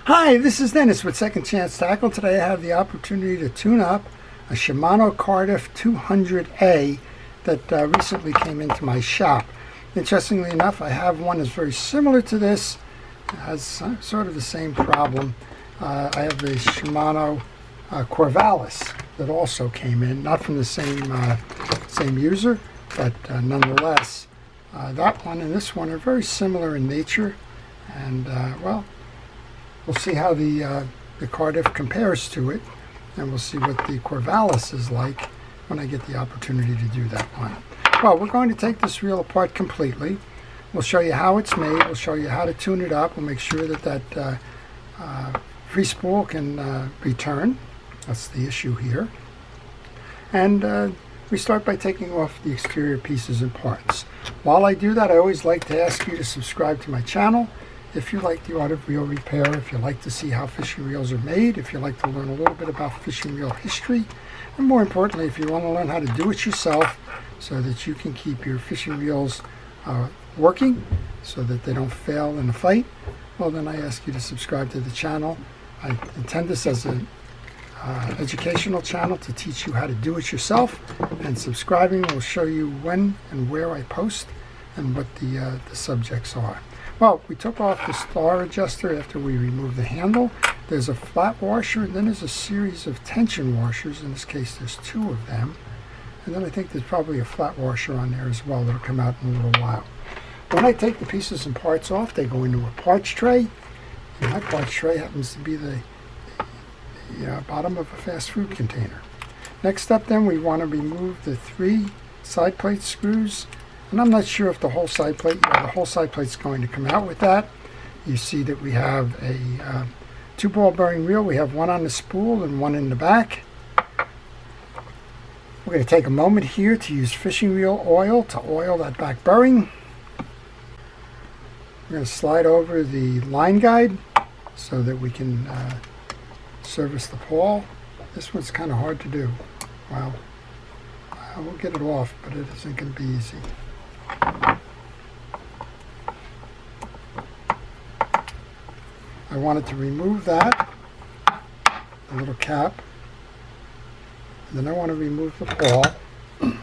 Hi, this is Dennis with Second Chance Tackle. Today I have the opportunity to tune up a Shimano Cardiff 200A that recently came into my shop. Interestingly enough, I have one that's very similar to this. It has sort of the same problem. I have the Shimano Corvallis that also came in, not from the same user, but nonetheless, that one and this one are very similar in nature, and well, we'll see how the Cardiff compares to it, and we'll see what the Corvallis is like when I get the opportunity to do that one. Well, we're going to take this reel apart completely. We'll show you how it's made. We'll show you how to tune it up. We'll make sure that free spool can return. That's the issue here. And we start by taking off the exterior pieces and parts. While I do that, I always like to ask you to subscribe to my channel. If you like the art of reel repair, if you like to see how fishing reels are made, if you like to learn a little bit about fishing reel history, and more importantly, if you want to learn how to do it yourself so that you can keep your fishing reels working so that they don't fail in a fight, well, then I ask you to subscribe to the channel. I intend this as an educational channel to teach you how to do it yourself, and subscribing will show you when and where I post and what the subjects are. Well, we took off the star adjuster after we removed the handle. There's a flat washer, and then there's a series of tension washers. In this case, there's two of them. And then I think there's probably a flat washer on there as well that'll come out in a little while. When I take the pieces and parts off, they go into a parts tray. And my parts tray happens to be the bottom of a fast food container. Next up then, we want to remove the 3 side plate screws. And I'm not sure if the whole side plate, the whole side plate's going to come out with that. You see that we have a 2-ball bearing reel. We have one on the spool and one in the back. We're going to take a moment here to use fishing reel oil to oil that back bearing. We're going to slide over the line guide so that we can service the pawl. This one's kind of hard to do. Well, I will get it off, but it isn't going to be easy. I wanted to remove that, the little cap, and then I want to remove the pawl. I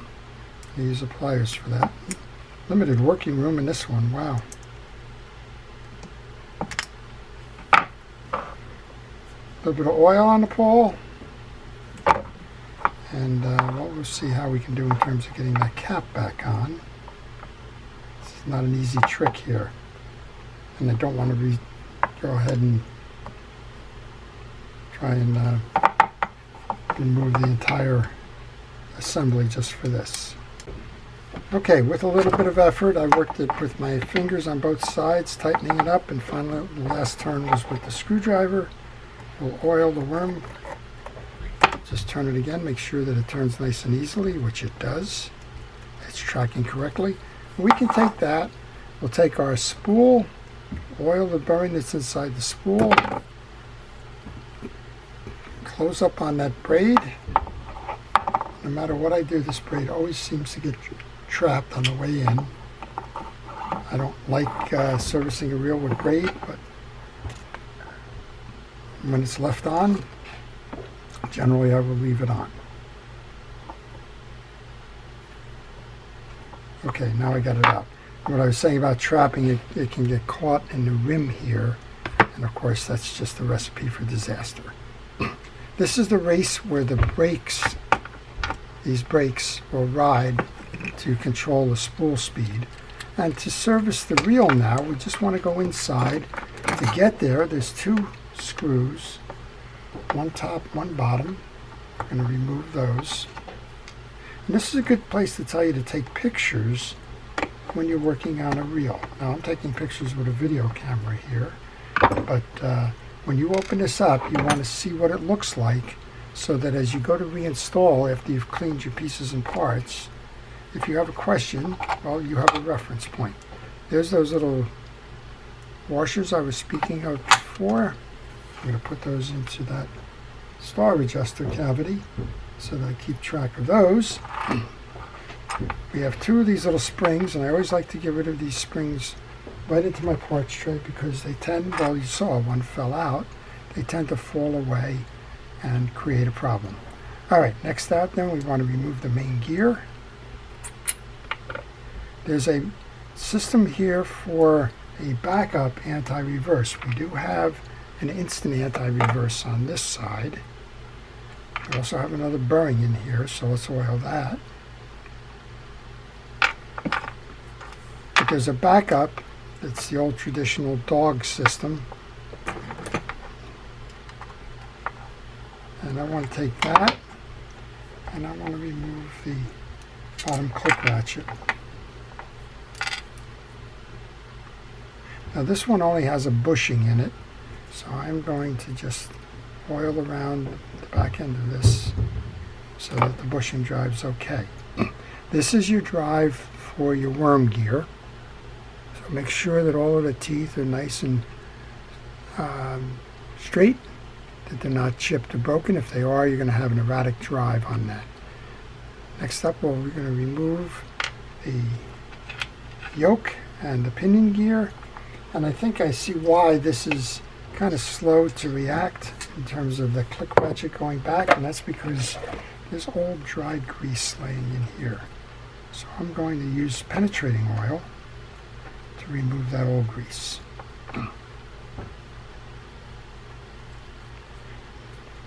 use the pliers for that. Limited working room in this one, wow. A little bit of oil on the pawl, and we'll see how we can do in terms of getting that cap back on. This is not an easy trick here, and I don't want to go ahead and try and remove the entire assembly just for this. Okay, with a little bit of effort, I worked it with my fingers on both sides, tightening it up, and finally the last turn was with the screwdriver. We'll oil the worm. Just turn it again, make sure that it turns nice and easily, which it does. It's tracking correctly. We can take that, we'll take our spool, oil the bearing that's inside the spool, close up on that braid. No matter what I do, this braid always seems to get trapped on the way in. I don't like servicing a reel with braid, but when it's left on, generally I will leave it on. Okay, now I got it out. What I was saying about trapping, it can get caught in the rim here, and of course that's just a recipe for disaster. This is the race where the brakes, these brakes will ride to control the spool speed. And to service the reel now, we just want to go inside. To get there, there's 2 screws, one top, one bottom. We're going to remove those. And this is a good place to tell you to take pictures when you're working on a reel. Now I'm taking pictures with a video camera here, but when you open this up, you want to see what it looks like so that as you go to reinstall after you've cleaned your pieces and parts, if you have a question, well, you have a reference point. There's those little washers I was speaking of before. I'm going to put those into that star adjuster cavity so that I keep track of those. We have 2 of these little springs, and I always like to get rid of these springs right into my parts tray because they tend, well, you saw one fell out, they tend to fall away and create a problem. Alright, next out then we want to remove the main gear. There's a system here for a backup anti-reverse. We do have an instant anti-reverse on this side. We also have another bearing in here, so let's oil that. But there's a backup. It's the old traditional dog system. And I want to take that, and I want to remove the bottom click ratchet. Now this one only has a bushing in it, so I'm going to just oil around the back end of this so that the bushing drives okay. This is your drive for your worm gear, so make sure that all of the teeth are nice and straight, that they're not chipped or broken. If they are, you're going to have an erratic drive on that. Next up, we're going to remove the yoke and the pinion gear, and I think I see why this is kind of slow to react in terms of the click ratchet going back, and that's because there's old dried grease laying in here. So I'm going to use penetrating oil to remove that old grease.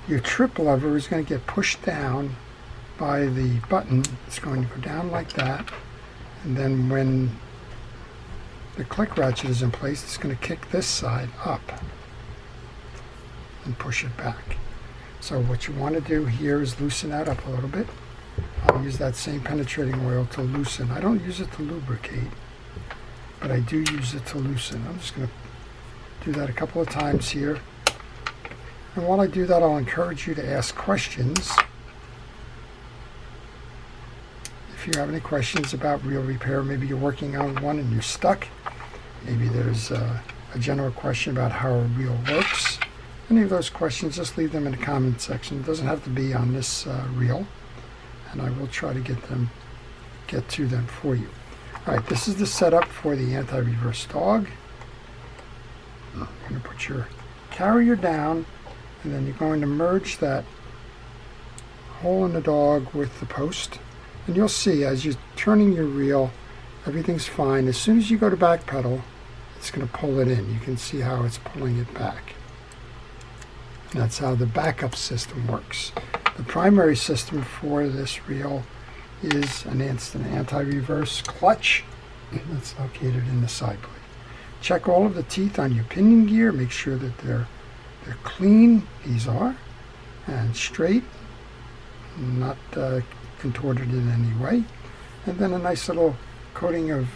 Your trip lever is going to get pushed down by the button. It's going to go down like that, and then when the click ratchet is in place, it's going to kick this side up and push it back. So what you want to do here is loosen that up a little bit. I'll use that same penetrating oil to loosen. I don't use it to lubricate, but I do use it to loosen. I'm just going to do that a couple of times here. And while I do that, I'll encourage you to ask questions. If you have any questions about reel repair, maybe you're working on one and you're stuck. Maybe there's a general question about how a reel works. Any of those questions, just leave them in the comment section. It doesn't have to be on this reel, and I will try to get to them for you. All right, this is the setup for the anti-reverse dog. You're going to put your carrier down, and then you're going to merge that hole in the dog with the post. And you'll see as you're turning your reel, everything's fine. As soon as you go to back pedal, it's going to pull it in. You can see how it's pulling it back. And that's how the backup system works. The primary system for this reel is an instant anti-reverse clutch that's located in the side plate. Check all of the teeth on your pinion gear. Make sure that they're clean. These are, and straight, not contorted in any way. And then a nice little coating of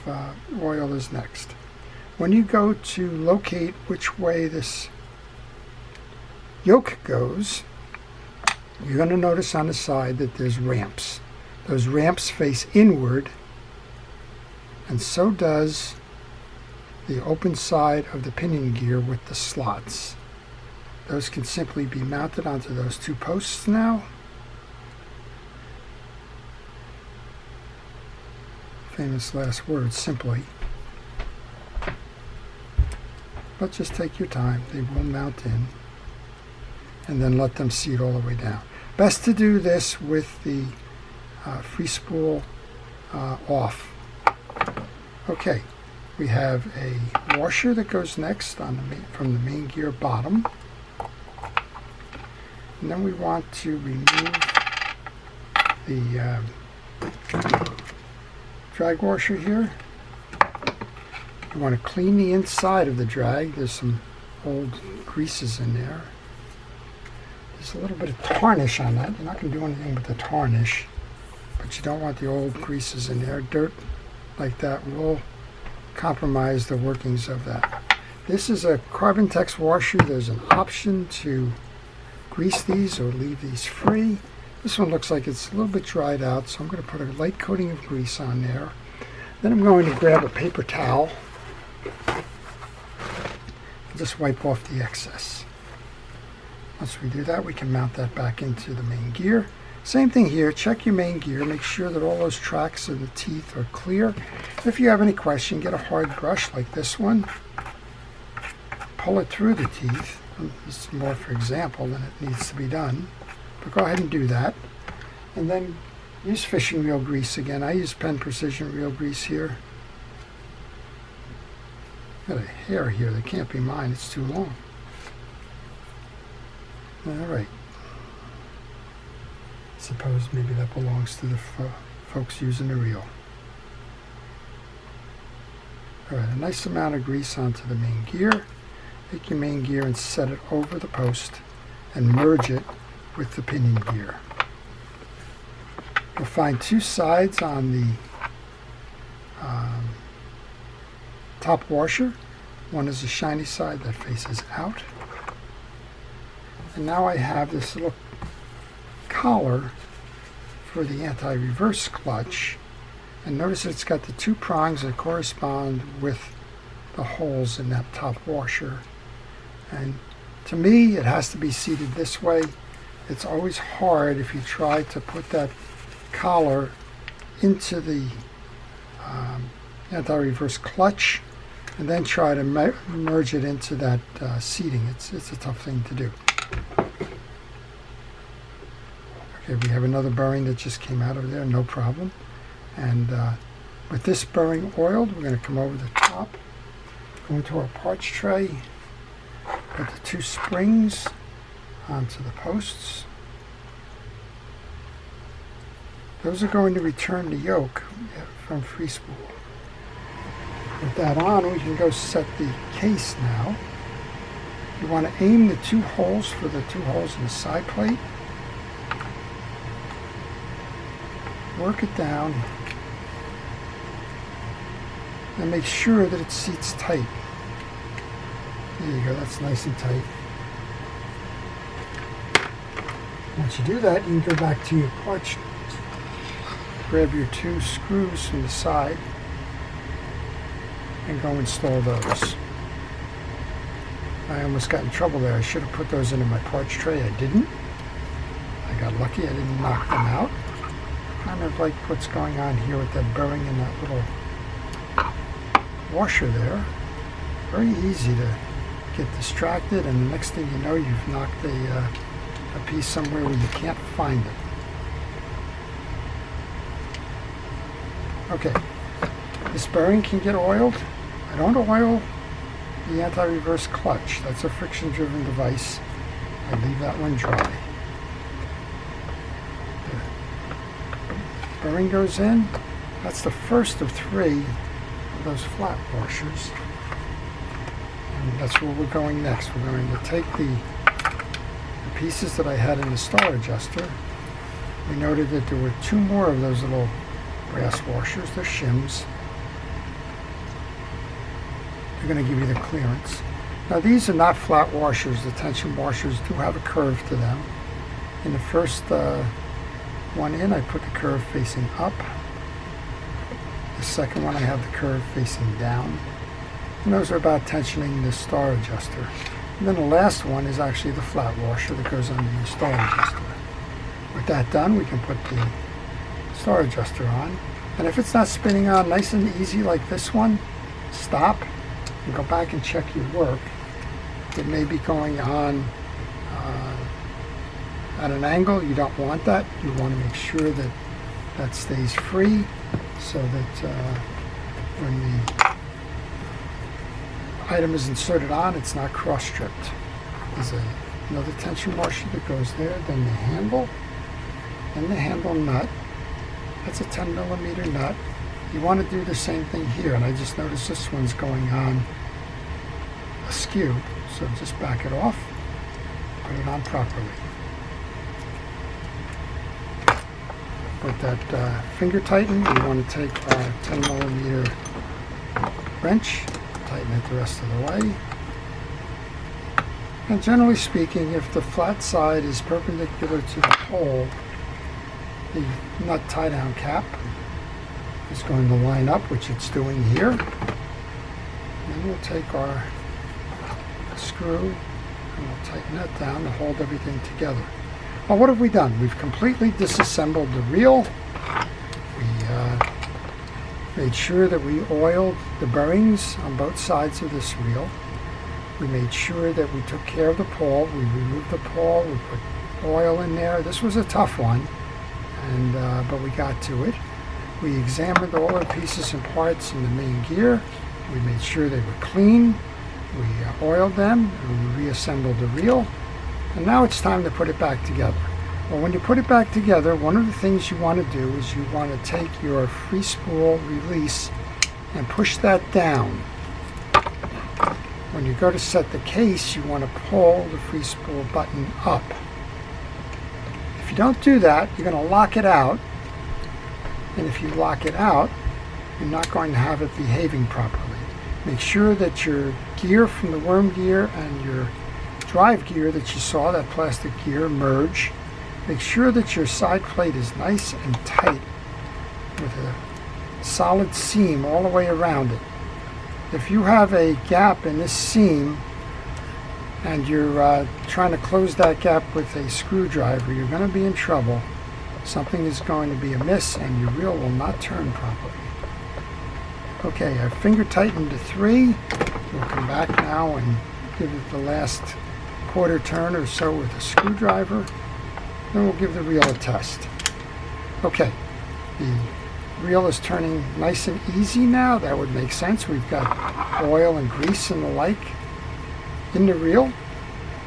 oil is next. When you go to locate which way this yoke goes, you're going to notice on the side that there's ramps. Those ramps face inward, and so does the open side of the pinion gear with the slots. Those can simply be mounted onto those two posts now. Famous last words, simply. But just take your time. They will mount in. And then let them seat all the way down. Best to do this with the free spool off. Okay, we have a washer that goes next on from the main gear bottom. And then we want to remove the drag washer here. You want to clean the inside of the drag. There's some old greases in there. There's a little bit of tarnish on that. You're not going to do anything with the tarnish, but you don't want the old greases in there. Dirt like that will compromise the workings of that. This is a Carbon Tex washer. There's an option to grease these or leave these free. This one looks like it's a little bit dried out, so I'm going to put a light coating of grease on there. Then I'm going to grab a paper towel and just wipe off the excess. Once we do that, we can mount that back into the main gear. Same thing here. Check your main gear. Make sure that all those tracks and the teeth are clear. If you have any question, get a hard brush like this one. Pull it through the teeth. This is more for example than it needs to be done. But go ahead and do that. And then use fishing reel grease again. I use Penn Precision reel grease here. Got a hair here that can't be mine. It's too long. All right. Suppose maybe that belongs to the folks using the reel. All right, a nice amount of grease onto the main gear. Take your main gear and set it over the post and merge it with the pinion gear. You'll find two sides on the top washer. One is the shiny side that faces out. And now I have this little collar for the anti-reverse clutch, and notice it's got the two prongs that correspond with the holes in that top washer. And to me it has to be seated this way. It's always hard if you try to put that collar into the anti-reverse clutch and then try to merge it into that seating. It's a tough thing to do. Okay, we have another bearing that just came out of there, no problem. And with this bearing oiled, we're going to come over the top, go into our parts tray, put the two springs onto the posts. Those are going to return the yoke from free spool. With that on, we can go set the case now. You want to aim the two holes for the two holes in the side plate. Work it down and make sure that it seats tight. There you go, that's nice and tight. Once you do that, you can go back to your clutch, grab your two screws from the side and go install those. I almost got in trouble there. I should have put those into my parts tray. I didn't. I got lucky. I didn't knock them out. Kind of like what's going on here with that bearing in that little washer there. Very easy to get distracted, and the next thing you know, you've knocked a piece somewhere where you can't find it. Okay, this bearing can get oiled. I don't oil the anti-reverse clutch. That's a friction-driven device. I leave that one dry. The bearing goes in. That's the first of three of those flat washers. And that's where we're going next. We're going to take the pieces that I had in the star adjuster. We noted that there were two more of those little brass washers. They're shims. They're going to give you the clearance. Now these are not flat washers. The tension washers do have a curve to them. In the first one in, I put the curve facing up. The second one, I have the curve facing down. And those are about tensioning the star adjuster. And then the last one is actually the flat washer that goes under the star adjuster. With that done, we can put the star adjuster on. And if it's not spinning on nice and easy like this one, stop and go back and check your work. It may be going on at an angle. You don't want that. You want to make sure that that stays free so that when the item is inserted on, it's not cross-stripped. There's another tension washer that goes there, then the handle, and the handle nut. That's a 10 millimeter nut. You want to do the same thing here, and I just noticed this one's going on askew, so just back it off, put it on properly. With that finger tighten, we want to take our 10 millimeter wrench, tighten it the rest of the way. And generally speaking, if the flat side is perpendicular to the hole, the nut tie-down cap is going to line up, which it's doing here. And then we'll take our screw and we'll tighten that down to hold everything together. Well, what have we done? We've completely disassembled the reel. We made sure that we oiled the bearings on both sides of this reel. We made sure that we took care of the pawl. We removed the pawl. We put oil in there. This was a tough one, but we got to it. We examined all the pieces and parts in the main gear. We made sure they were clean. We oiled them, and we reassembled the reel. And now it's time to put it back together. Well, when you put it back together, one of the things you want to do is you want to take your free spool release and push that down. When you go to set the case, you want to pull the free spool button up. If you don't do that, you're going to lock it out. And if you lock it out, you're not going to have it behaving properly. Make sure that your gear from the worm gear and your drive gear that you saw, that plastic gear, merge. Make sure that your side plate is nice and tight with a solid seam all the way around it. If you have a gap in this seam and you're trying to close that gap with a screwdriver, you're going to be in trouble. Something is going to be amiss and your reel will not turn properly. Okay, I've finger tightened to 3. We'll come back now and give it the last quarter turn or so with a screwdriver. Then we'll give the reel a test. Okay, the reel is turning nice and easy now. That would make sense. We've got oil and grease and the like in the reel.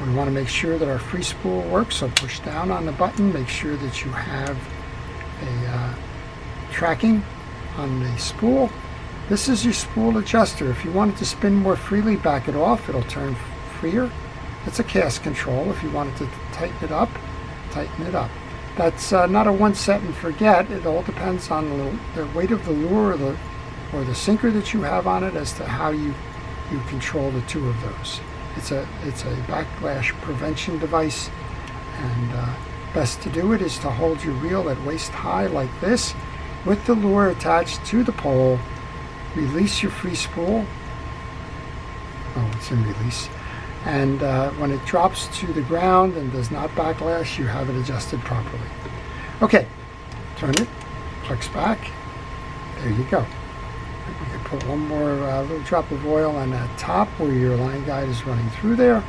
We want to make sure that our free spool works, so push down on the button. Make sure that you have a tracking on the spool. This is your spool adjuster. If you want it to spin more freely, back it off. It'll turn freer. It's a cast control. If you wanted to tighten it up, tighten it up. That's not a one set and forget. It all depends on the weight of the lure or the sinker that you have on it as to how you control the two of those. It's a backlash prevention device, and best to do it is to hold your reel at waist high like this with the lure attached to the pole. Release your free spool. Oh, it's in release. And when it drops to the ground and does not backlash, you have it adjusted properly. Okay, turn it, flex back. There you go. We can put one more little drop of oil on that top where your line guide is running through there.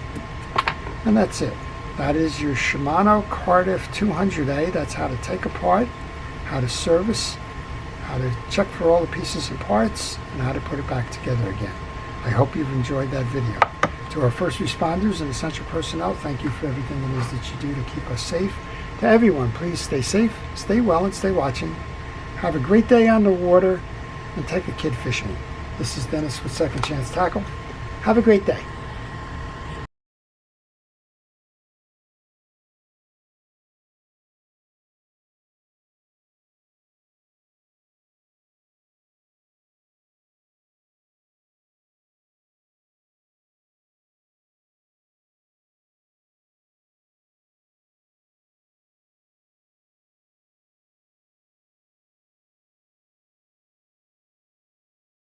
And that's it. That is your Shimano Cardiff 200A. That's how to take apart, how to service, how to check for all the pieces and parts, and how to put it back together again. I hope you've enjoyed that video. To our first responders and essential personnel, thank you for everything it is that you do to keep us safe. To everyone, please stay safe, stay well, and stay watching. Have a great day on the water, and take a kid fishing. This is Dennis with Second Chance Tackle. Have a great day.